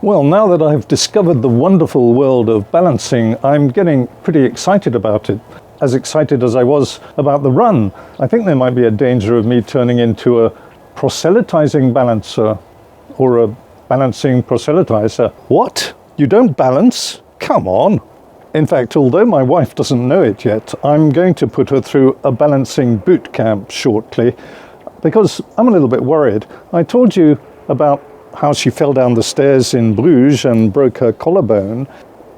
Well, now that I've discovered the wonderful world of balancing, I'm getting pretty excited about it. As excited as I was about the run. I think there might be a danger of me turning into a proselytizing balancer, or a balancing proselytizer. What? You don't balance? Come on! In fact, although my wife doesn't know it yet, I'm going to put her through a balancing boot camp shortly, because I'm a little bit worried. I told you about how she fell down the stairs in Bruges and broke her collarbone.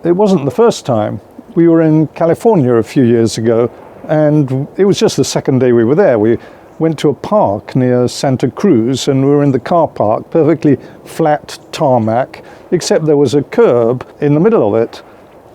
It wasn't the first time. We were in California a few years ago, and it was just the second day we were there. We went to a park near Santa Cruz, and we were in the car park, perfectly flat tarmac, except there was a curb in the middle of it,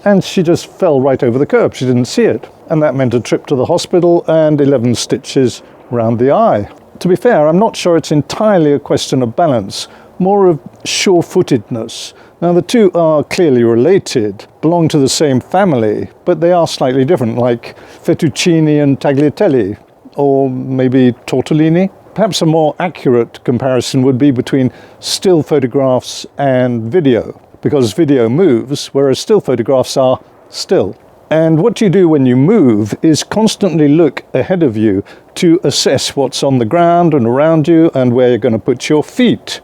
and she just fell right over the curb. She didn't see it, and that meant a trip to the hospital and 11 stitches round the eye. To be fair, I'm not sure it's entirely a question of balance, more of sure-footedness. Now, the two are clearly related, belong to the same family, but they are slightly different, like fettuccine and tagliatelle, or maybe tortellini. Perhaps a more accurate comparison would be between still photographs and video, because video moves, whereas still photographs are still. And what you do when you move is constantly look ahead of you to assess what's on the ground and around you and where you're going to put your feet.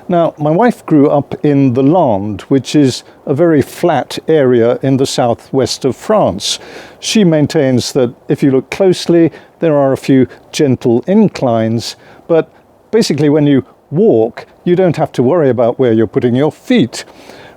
Now, my wife grew up in the Landes, which is a very flat area in the southwest of France. She maintains that if you look closely, there are a few gentle inclines, but basically when you walk, you don't have to worry about where you're putting your feet.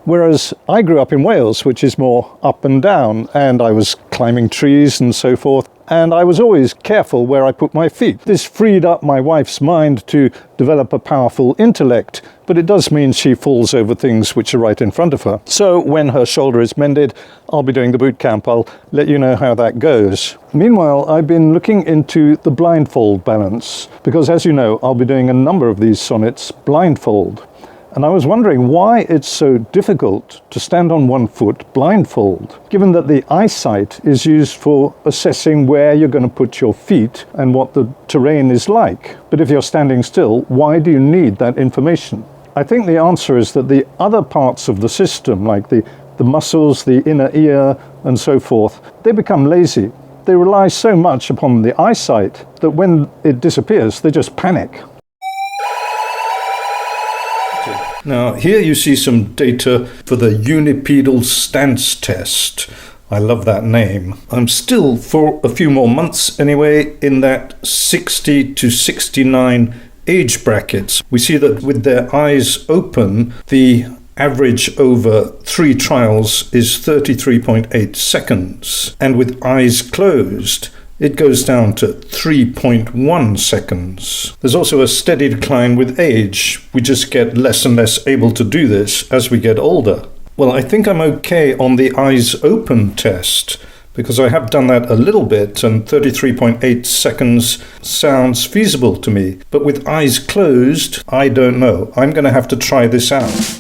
Whereas I grew up in Wales, which is more up and down, and I was climbing trees and so forth, and I was always careful where I put my feet. This freed up my wife's mind to develop a powerful intellect, but it does mean she falls over things which are right in front of her. So when her shoulder is mended, I'll be doing the boot camp. I'll let you know how that goes. Meanwhile, I've been looking into the blindfold balance, because as you know, I'll be doing a number of these sonnets blindfold. And I was wondering why it's so difficult to stand on one foot blindfold, given that the eyesight is used for assessing where you're going to put your feet and what the terrain is like. But if you're standing still, why do you need that information? I think the answer is that the other parts of the system, like the muscles, the inner ear, and so forth, they become lazy. They rely so much upon the eyesight that when it disappears, they just panic. Now, here you see some data for the unipedal stance test. I love that name. I'm still, for a few more months anyway, in that 60 to 69 age brackets. We see that with their eyes open, the average over 3 trials is 33.8 seconds. And with eyes closed, it goes down to 3.1 seconds. There's also a steady decline with age. We just get less and less able to do this as we get older. Well, I think I'm okay on the eyes open test, because I have done that a little bit, and 33.8 seconds sounds feasible to me. But with eyes closed, I don't know. I'm going to have to try this out.